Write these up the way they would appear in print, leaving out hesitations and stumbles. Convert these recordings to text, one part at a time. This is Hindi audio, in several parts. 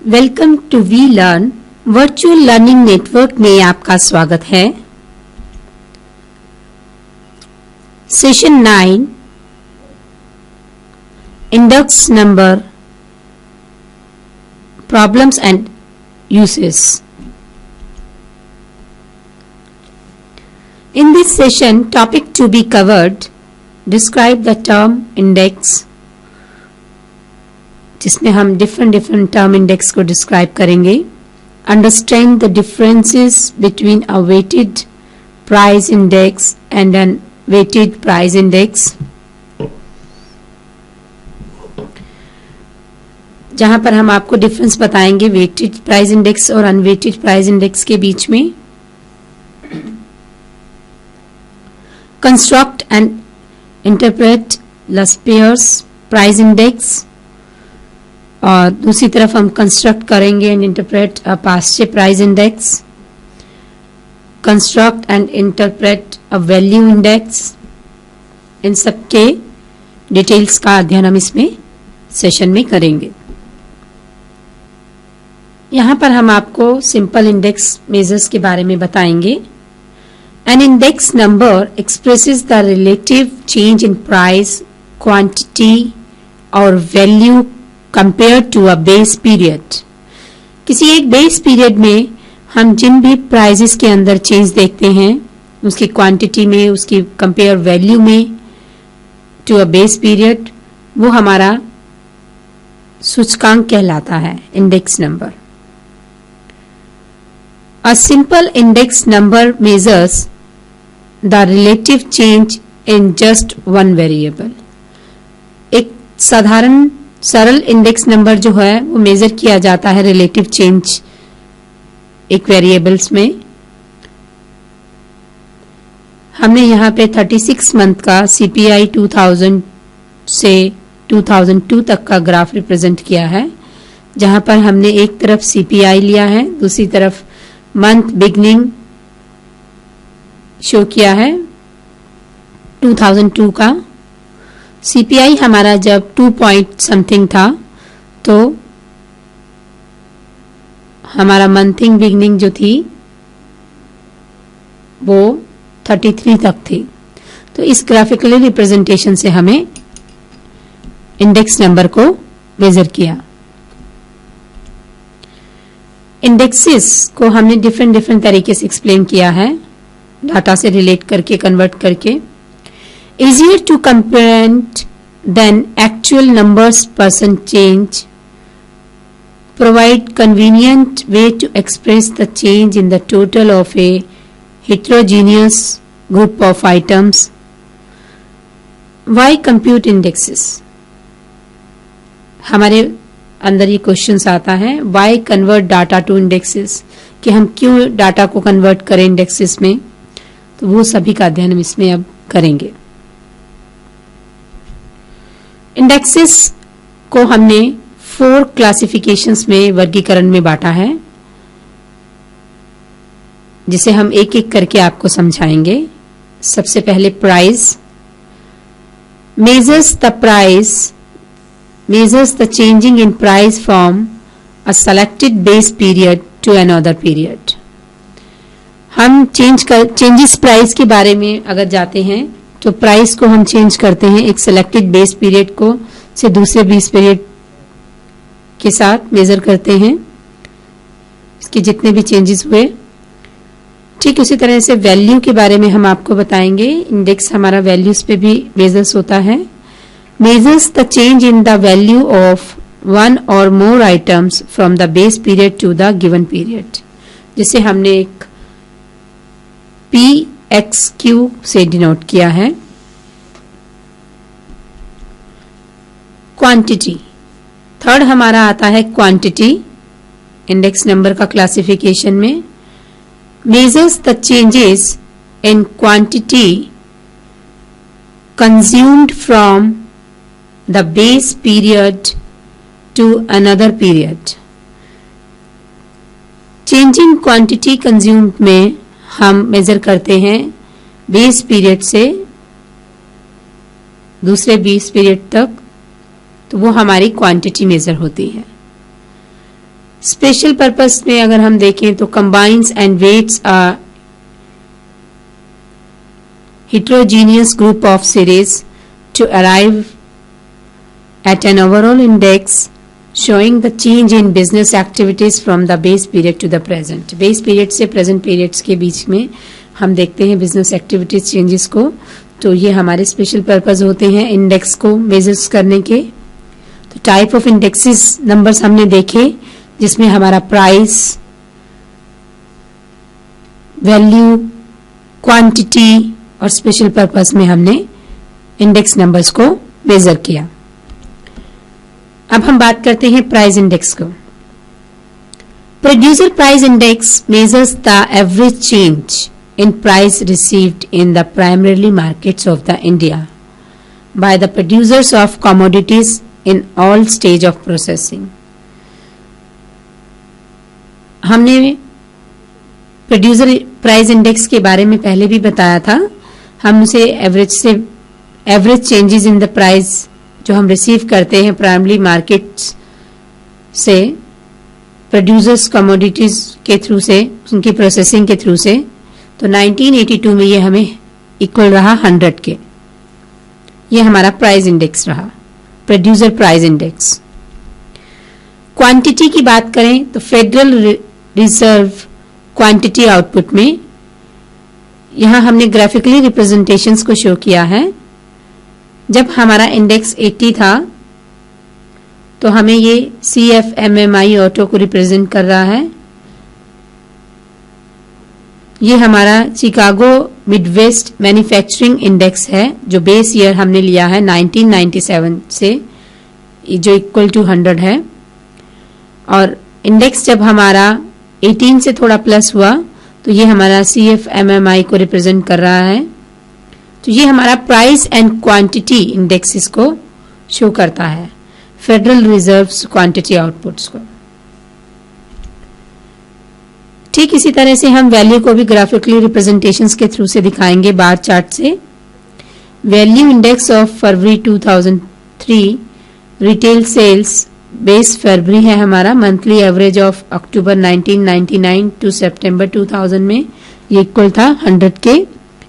Welcome to we learn virtual learning network में आपका स्वागत है। Session 9 index number problems and uses. In this session, topic to be covered, describe the term index, जिसमें हम different term index को describe करेंगे। Understand the differences between a weighted price index and an weighted price index, जहां पर हम आपको डिफरेंस बताएंगे weighted price index और unweighted price index के बीच में। Construct and interpret Laspeyres price index, और दूसरी तरफ हम कंस्ट्रक्ट करेंगे and interpret a Paasche price index, construct and interpret a value index. इन सब के डिटेल्स का अध्ययन हम इसमें सेशन में करेंगे। यहाँ पर हम आपको सिंपल इंडेक्स मेजर्स के बारे में बताएंगे। An index number expresses the relative change in price, quantity or value compared to a base period. किसी एक बेस पीरियड में हम जिन भी प्राइजेस के अंदर चेंज देखते हैं उसकी क्वांटिटी में, उसकी कंपेयर वैल्यू में टू अ बेस पीरियड, वो हमारा सूचकांक कहलाता है, index number. A simple index number measures the relative change in just one variable. एक साधारण सरल इंडेक्स नंबर जो है वो मेजर किया जाता है रिलेटिव चेंज एक वेरिएबल्स में। हमने यहाँ पे 36 मंथ का CPI 2000 से 2002 तक का ग्राफ रिप्रेजेंट किया है, जहां पर हमने एक तरफ CPI लिया है, दूसरी तरफ मंथ बिगनिंग शो किया है 2002 का। CPI हमारा जब 2 पॉइंट समथिंग था तो हमारा मंथिंग बिगनिंग जो थी वो 33 तक थी। तो इस ग्राफिकली रिप्रेजेंटेशन से हमें इंडेक्स नंबर को मेजर किया। इंडेक्सेस को हमने डिफरेंट तरीके से एक्सप्लेन किया है, डाटा से रिलेट करके, कन्वर्ट करके। Easier to comprehend than actual numbers percent change, provide convenient way to express the change in the total of a heterogeneous group of items. Why compute indexes? हमारे अंदर ये क्वेश्चन आता है, why convert data to indexes, कि हम क्यों डाटा को कन्वर्ट करें इंडेक्सेस में। तो वो सभी का अध्ययन हम इसमें अब करेंगे। इंडेक्सेस को हमने 4 क्लासिफिकेशंस में वर्गीकरण में बांटा है, जिसे हम एक एक करके आपको समझाएंगे। सबसे पहले price measures the changing in price from a selected base period to another period. हम चेंजेस प्राइस के बारे में अगर जाते हैं तो प्राइस को हम चेंज करते हैं एक सिलेक्टेड बेस पीरियड को से दूसरे बेस पीरियड के साथ मेजर करते हैं, इसके जितने भी चेंजेस हुए। ठीक उसी तरह से वैल्यू के बारे में हम आपको बताएंगे। इंडेक्स हमारा वैल्यूज पे भी मेजर्स होता है। Measures the change in the value of one और more items from the base period to the given period, जिसे हमने एक PXQ से डिनोट किया है। क्वांटिटी थर्ड हमारा आता है क्वांटिटी इंडेक्स नंबर का क्लासिफिकेशन में। Measures the changes in quantity consumed from the base period to another period. Change in quantity consumed में हम मेजर करते हैं बेस पीरियड से दूसरे बेस पीरियड तक, तो वो हमारी क्वांटिटी मेजर होती है। स्पेशल पर्पस में अगर हम देखें तो combines and weights are heterogeneous group of series to arrive at an overall index showing the change in business activities from the base period to the present. Base period से present periods के बीच में हम देखते हैं business activities changes को, तो ये हमारे special purpose होते हैं index को measures करने के. तो type of indexes numbers हमने देखे जिसमें हमारा price, value, quantity और स्पेशल पर्पस में हमने इंडेक्स नंबर्स को मेजर किया. अब हम बात करते हैं प्राइस इंडेक्स को. Producer price index measures the average change in price received in the primarily markets of the India by the producers of commodities in all stage of processing. हमने प्रोड्यूसर प्राइस इंडेक्स के बारे में पहले भी बताया था. हम उसे average changes in the price जो हम रिसीव करते हैं प्राइमरी मार्केट्स से प्रोड्यूसर्स कमोडिटीज के थ्रू से, उनकी प्रोसेसिंग के थ्रू से, तो 1982 में ये हमें इक्वल रहा 100 के. ये हमारा प्राइस इंडेक्स रहा, प्रोड्यूसर प्राइस इंडेक्स. क्वांटिटी की बात करें तो फेडरल रिजर्व क्वांटिटी आउटपुट में यहां हमने ग्राफिकली रिप्रेजेंटेशंस को शो किया है. जब हमारा इंडेक्स 80 था तो हमें ये CFMMI ऑटो को रिप्रेजेंट कर रहा है. ये हमारा शिकागो मिडवेस्ट मैन्युफैक्चरिंग इंडेक्स है जो बेस ईयर हमने लिया है 1997 से, जो इक्वल टू 100 है. और इंडेक्स जब हमारा 18 से थोड़ा प्लस हुआ तो ये हमारा CFMMI को रिप्रेजेंट कर रहा है. तो ये हमारा प्राइस एंड क्वांटिटी इंडेक्सेस को शो करता है, फेडरल रिजर्व क्वांटिटी आउटपुट्स को. ठीक इसी तरह से हम वैल्यू को भी ग्राफिकली रिप्रेजेंटेशंस के थ्रू से दिखाएंगे बार चार्ट से. Value index of February 2003 retail sales base फरवरी है हमारा. Monthly average of October 1999 to September 2000 में ये इक्वल था 100 के.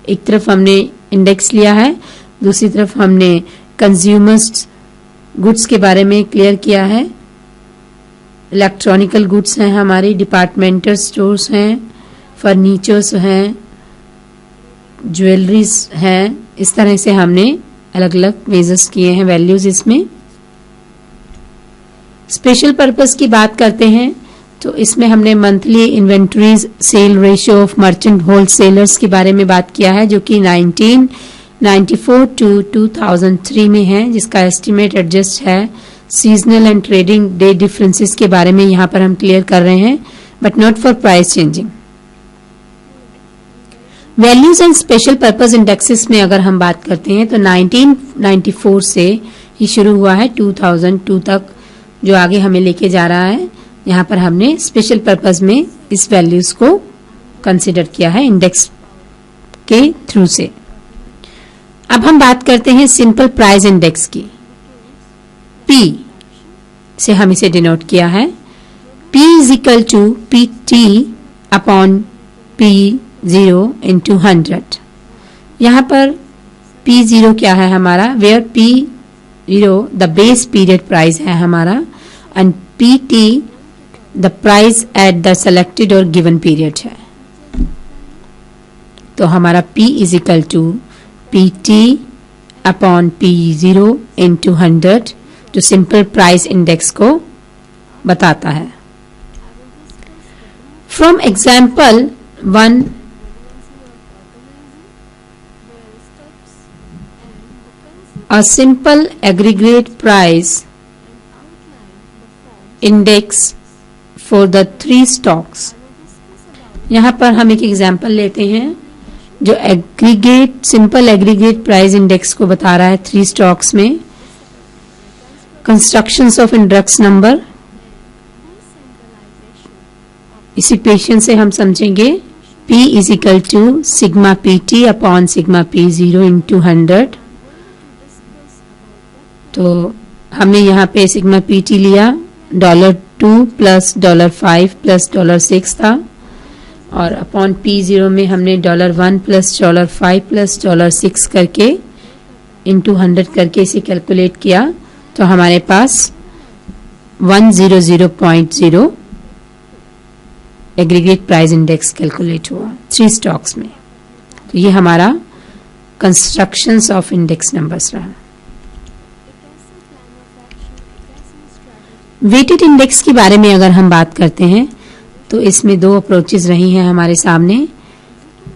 एक तरफ हमने इंडेक्स लिया है, दूसरी तरफ हमने कंज्यूमर्स गुड्स के बारे में क्लियर किया है. इलेक्ट्रॉनिकल गुड्स हैं हमारी, डिपार्टमेंटल स्टोर्स हैं, फर्नीचर्स हैं, ज्वेलरीज हैं. इस तरह से हमने अलग अलग मेजर्स किए हैं वैल्यूज इसमें. स्पेशल पर्पस की बात करते हैं तो इसमें हमने monthly inventories sale ratio of merchant wholesalers के बारे में बात किया है जो कि 1994 टू 2003 में है, जिसका एस्टिमेट एडजस्ट है seasonal and trading day differences के बारे में यहाँ पर हम क्लियर कर रहे हैं, but not for price changing. Values and special purpose indexes में अगर हम बात करते हैं तो 1994 से ये शुरू हुआ है 2002 तक जो आगे हमें लेके जा रहा है. यहाँ पर हमने स्पेशल पर्पस में इस वैल्यूज को कंसिडर किया है इंडेक्स के थ्रू से. अब हम बात करते हैं सिंपल प्राइस इंडेक्स की. P से हम इसे डिनोट किया है. P is equal to PT upon P0 into 100. यहाँ पर P0 क्या है हमारा, where P0 the base period price है हमारा and PT the price at the selected और गिवन पीरियड है. तो हमारा P is equal to PT upon P0 into 100 जो सिंपल प्राइस इंडेक्स को बताता है. From example 1 a simple aggregate price index for the 3 stocks. यहाँ पर हम एक एग्जाम्पल लेते हैं जो aggregate simple aggregate price index को बता रहा है 3 स्टॉक्स में. कंस्ट्रक्शंस ऑफ इंडेक्स नंबर, इसी पेशेंस से हम समझेंगे. P is equal to sigma PT upon sigma P0 into 100. तो हमने यहाँ पे सिग्मा PT लिया, $2 प्लस $5 प्लस $6 था, और अपॉन P0 में हमने $1 प्लस $5 प्लस $6 करके इंटू 100 करके इसे कैलकुलेट किया, तो हमारे पास 100.0 एग्रीगेट प्राइस इंडेक्स कैलकुलेट हुआ 3 स्टॉक्स में। तो ये हमारा कंस्ट्रक्शंस ऑफ इंडेक्स नंबर्स रहा। वेटेड इंडेक्स के बारे में अगर हम बात करते हैं तो इसमें 2 अप्रोचेस रही हैं हमारे सामने,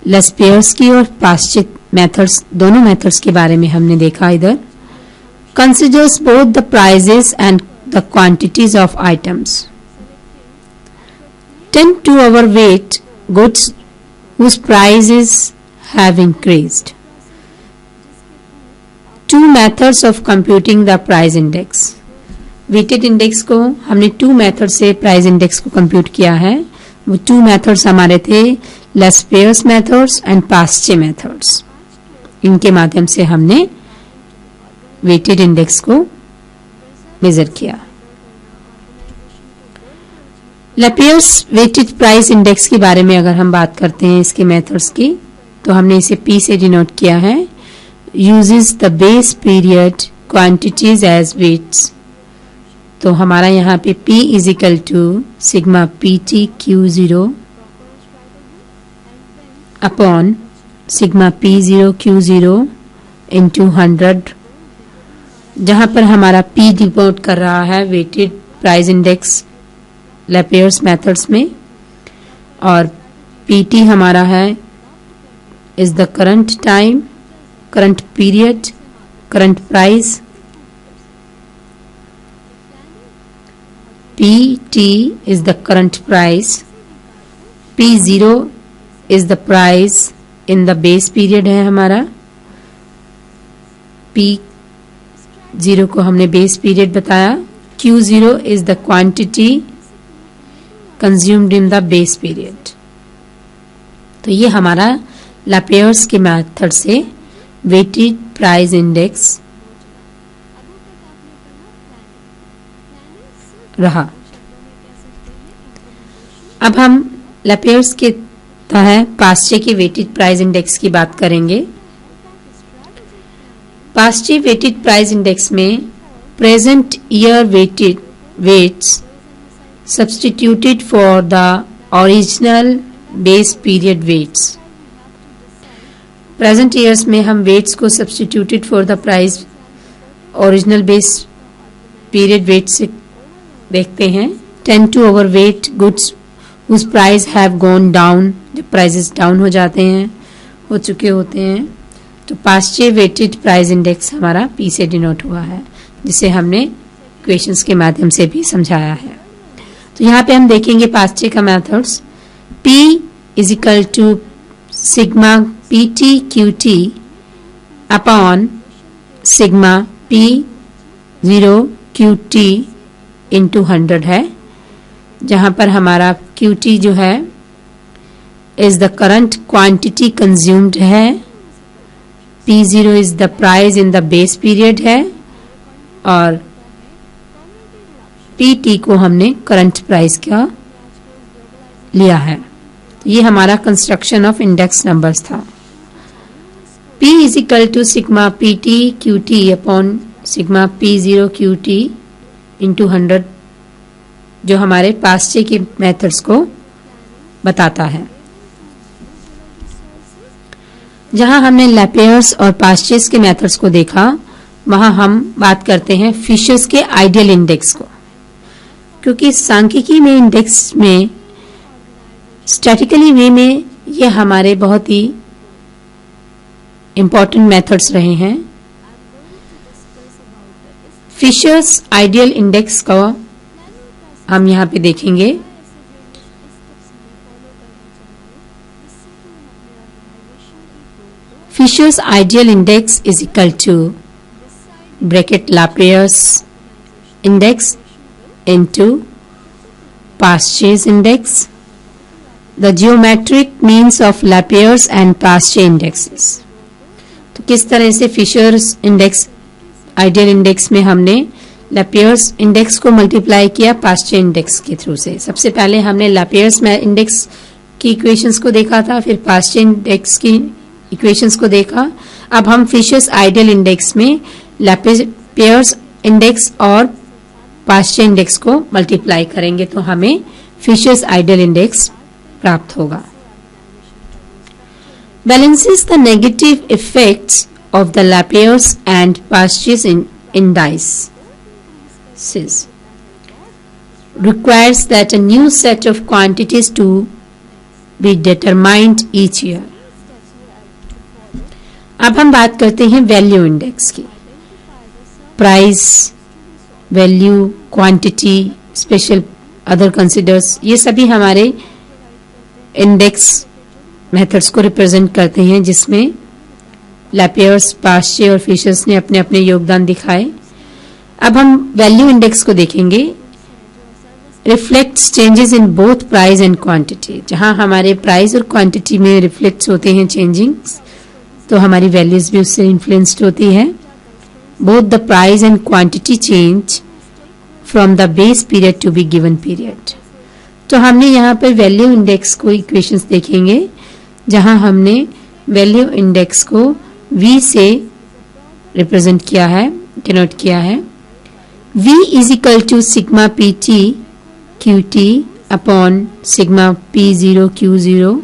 लेस्पेयर्स की और पाश्चित मेथड्स, दोनों मेथड्स के बारे में हमने देखा। इधर considers both the prices and the quantities of items, tend to overweight goods whose prices have increased. 2 methods of computing the price index. Weighted index को हमने 2 मेथड से प्राइस इंडेक्स को कंप्यूट किया है। वो 2 मेथड्स हमारे थे लेस्पेयर्स मेथड्स एंड पास्चे मेथड्स। इनके माध्यम से हमने वेटेड इंडेक्स को मेजर किया। लेपेयर्स वेटेड प्राइस इंडेक्स के बारे में अगर हम बात करते हैं इसके मेथड्स की, तो हमने इसे P से डिनोट किया है। Uses the base period quantities as weights, तो हमारा यहाँ पे P is equal to sigma PT Q0 upon sigma P0 Q0 into 100, जहां पर हमारा P डिनोट कर रहा है weighted price index Laspeyres methods में, और PT हमारा है is the current time, current period, current price. PT is the current price, P0 is the price in the base period है हमारा, P0 को हमने बेस पीरियड बताया, Q0 is the quantity consumed in the base period। तो ये हमारा लेपेयर्स के मेथड से वेटेड प्राइस इंडेक्स रहा। अब हम लेपेयर्स के तहत पास्चे के वेटेड प्राइस इंडेक्स की बात करेंगे। पास्चे वेटेड प्राइस इंडेक्स में present year weighted weights substituted for the original base period weights। present years में हम weights को substituted for the price original base period weights से देखते हैं। tend to overweight goods whose price have gone down, जब prices down हो जाते हैं, हो चुके होते हैं, तो पास्चे वेटेड प्राइस इंडेक्स हमारा P से डिनोट हुआ है, जिसे हमने क्वेश्चंस के माध्यम से भी समझाया है। तो यहाँ पे हम देखेंगे पास्चे का methods. P is equal to sigma PT QT upon sigma P0 QT into 100 है, जहाँ पर हमारा QT जो है is the current quantity consumed है, P0 is the price in the base period है, और PT को हमने करंट प्राइस का लिया है। ये हमारा कंस्ट्रक्शन ऑफ इंडेक्स नंबर्स था। P is equal to sigma PT QT upon sigma P0 QT into 100, जो हमारे पास्चे के मेथड्स को बताता है। जहां हमने लेपेयर्स और पास्चेस के मेथड्स को देखा, वहां हम बात करते हैं फिशर्स के आइडियल इंडेक्स को, क्योंकि सांख्यिकी में इंडेक्स में स्टैटिकली वे में ये हमारे बहुत ही इंपॉर्टेंट मेथड्स रहे हैं। फिशर्स आइडियल इंडेक्स का हम यहाँ पे देखेंगे। Fisher's ideal index is equal to bracket Laspeyres index into Pasche's index, the geometric means of Lapeers and Pasche indexes। तो किस तरह से फिशर्स इंडेक्स आइडियल इंडेक्स में हमने लैपियर्स इंडेक्स को मल्टीप्लाई किया पास्चर इंडेक्स के थ्रू से। सबसे पहले हमने लैपियर्स इंडेक्स की इक्वेशंस को देखा था, फिर पास्चर इंडेक्स की इक्वेशंस को देखा। अब हम फिशर्स आइडियल इंडेक्स में लैपियर्स इंडेक्स और पास्चर इंडेक्स को मल्टीप्लाई करेंगे तो हमें फिशर्स आइडियल इंडेक्स प्राप्त होगा। Balances the negative effects of the Lapierre's and Paasche's indices. Requires that a new set of quantities to be determined each year. अब हम बात करते हैं वैल्यू इंडेक्स की। Price, value, quantity, special, other considers, ये सभी हमारे इंडेक्स मेथड्स को रिप्रेजेंट करते हैं जिसमें लैपियर्स, पास्चे और फिशर्स ने अपने अपने योगदान दिखाए। अब हम वैल्यू इंडेक्स को देखेंगे। Reflects changes in both price and quantity. जहां हमारे प्राइस और क्वांटिटी में रिफ्लेक्ट्स होते हैं चेंजिंग्स, तो हमारी वैल्यूज भी उससे इन्फ्लुएंस्ड होती है। Both the price and quantity change from the base period to be given period. तो हमने यहाँ पर वैल्यू इंडेक्स को इक्वेशंस देखेंगे जहां हमने वैल्यू इंडेक्स को V से रिप्रेजेंट किया है, डिनोट किया है। V is equal to sigma PT QT upon sigma P0 Q0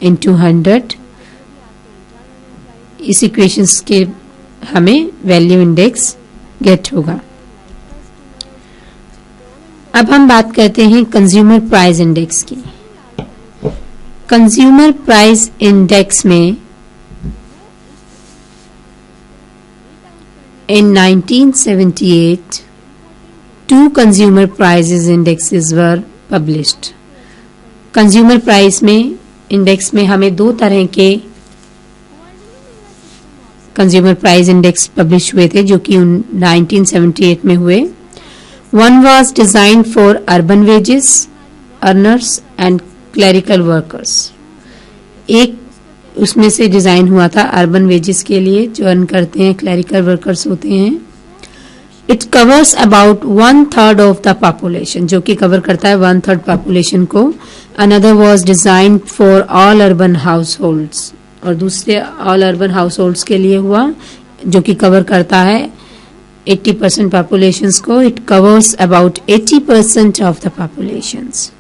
into 100। इस इक्वेशंस के हमें वैल्यू इंडेक्स गेट होगा। अब हम बात करते हैं कंज्यूमर प्राइस इंडेक्स की। कंज्यूमर प्राइस इंडेक्स में in 1978 two consumer prices indexes were published. Consumer price में इंडेक्स में हमें दो तरह के कंज्यूमर प्राइस इंडेक्स पब्लिश हुए थे जो कि 1978 में हुए। One was designed for urban wages earners and clerical workers. एक उसमें से डिजाइन हुआ था अर्बन वेजेस के लिए, जो अर्न करते हैं, क्लरिकल वर्कर्स होते हैं। It covers about 1/3 of the population, जो कि कवर करता है 1/3 पॉपुलेशन को। Another was designed for all urban house holds, और दूसरे ऑल अर्बन हाउस होल्ड्स के लिए हुआ जो कि कवर करता है 80% पॉपुलेशंस को। It covers about 80% of the populations.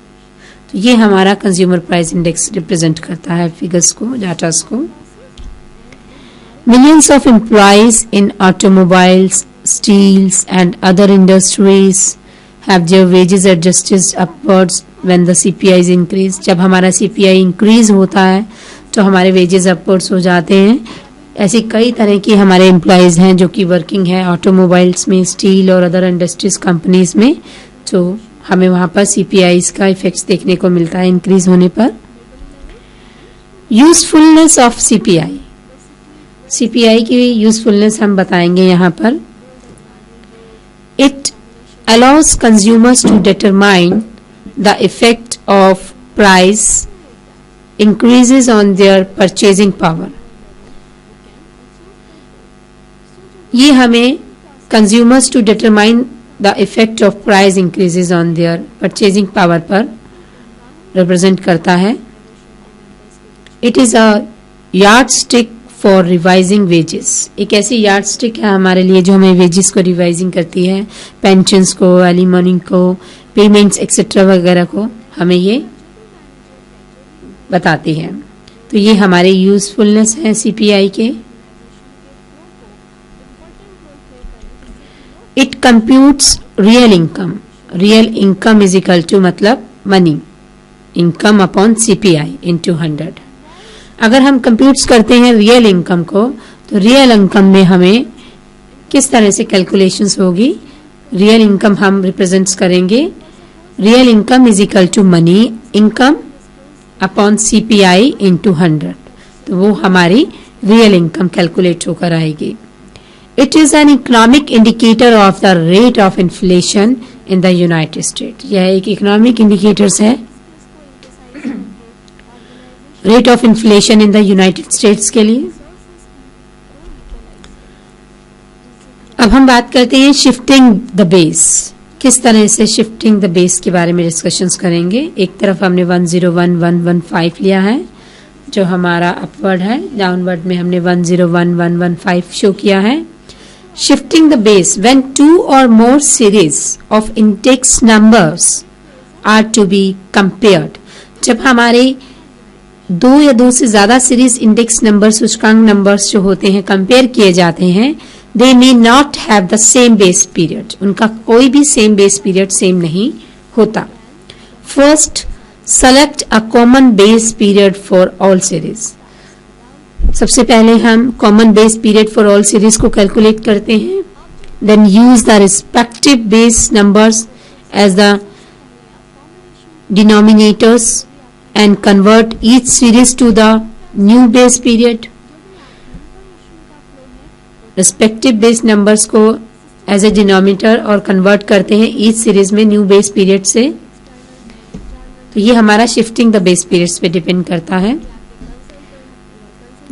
तो ये हमारा कंज्यूमर प्राइस इंडेक्स रिप्रेजेंट करता है फिगर्स को, डाटास को। Millions of employees in automobiles, steels and other industries have their wages adjusted upwards when the CPI increase. जब हमारा सीपीआई इंक्रीज होता है तो हमारे वेजेस अपवर्ड्स हो जाते हैं। ऐसी कई तरह की हमारे एम्प्लॉइज हैं जो कि वर्किंग है ऑटोमोबाइल्स में, स्टील और अदर इंडस्ट्रीज कंपनीज में, तो हमें वहां पर सीपीआईज का इफेक्ट्स देखने को मिलता है इंक्रीज होने पर। यूजफुलनेस ऑफ सीपीआई, सीपीआई की यूजफुलनेस हम बताएंगे यहां पर। It allows consumers to determine the effect of price increases on their purchasing power. ये हमें consumers to determine the effect of price increases on their purchasing power पर represent करता है। It is a yardstick for revising wages. एक ऐसी yardstick है हमारे लिए जो हमें wages को revising करती है, pensions को, alimony को, payments etc. वगैरह को हमें ये बताती है। तो ये हमारे यूजफुलनेस है CPI के। It computes real income. Real income is equal to मतलब money, income upon CPI into 100। अगर हम कंप्यूट्स करते हैं रियल इनकम को, तो रियल इनकम में हमें किस तरह से कैलकुलेशंस होगी। रियल इनकम हम रिप्रेजेंट्स करेंगे, real income is equal to money income upon CPI into 100। तो वो हमारी रियल इनकम कैलकुलेट होकर आएगी। It is an economic indicator of the rate of inflation in the United States. यह एक इकोनॉमिक इंडिकेटर्स है rate of inflation in the United states के लिए। अब हम बात करते हैं शिफ्टिंग द बेस। किस तरह से शिफ्टिंग द बेस के बारे में डिस्कशंस करेंगे। एक तरफ हमने 101,115 लिया है जो हमारा अपवर्ड है, डाउनवर्ड में हमने 101,115 शो किया है। Shifting the base when 2 or more series of index numbers are to be compared। जब हमारे 2 या 2 से ज्यादा सीरीज इंडेक्स नंबर सूचकांक नंबर्स जो होते हैं कंपेयर किए जाते हैं, they may not have the same base period। उनका कोई भी सेम बेस पीरियड सेम नहीं होता। First, select a common base period for all series। सबसे पहले हम common base period for all series को कैलकुलेट करते हैं। Then use the respective base numbers as the denominators and convert each series to the new base period। Respective base numbers को एज ए डिनोमिनेटर और कन्वर्ट करते हैं ईच सीरीज में न्यू बेस पीरियड से। तो ये हमारा शिफ्टिंग द बेस पीरियड्स पे डिपेंड करता है,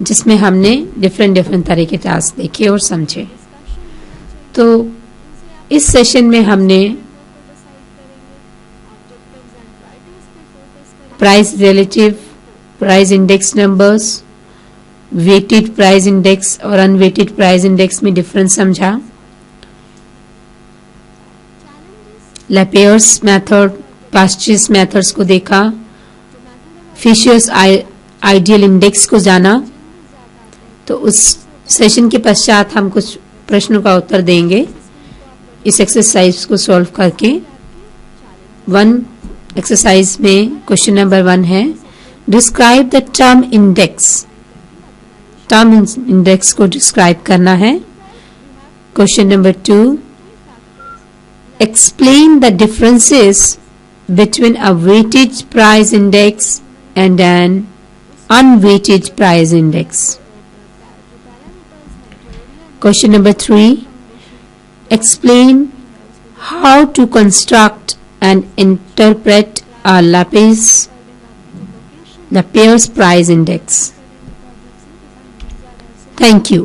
जिसमें हमने डिफरेंट तरह के टास्क देखे और समझे। तो इस सेशन में हमने price relative, price index numbers, weighted price index और अनवेटेड प्राइस इंडेक्स में डिफरेंस समझा। लैपेयर्स मेथड, पास्चेस मेथड्स को देखा, फिशर्स आइडियल इंडेक्स को जाना। तो उस सेशन के पश्चात हम कुछ प्रश्नों का उत्तर देंगे इस एक्सरसाइज को सॉल्व करके। 1 एक्सरसाइज में क्वेश्चन नंबर 1 है, describe the term index. Term index को डिस्क्राइब करना है। Question number 2, explain the differences between a weighted price index and an unweighted price index. Question number 3, explain how to construct and interpret a Lapeyre's price index। Thank you.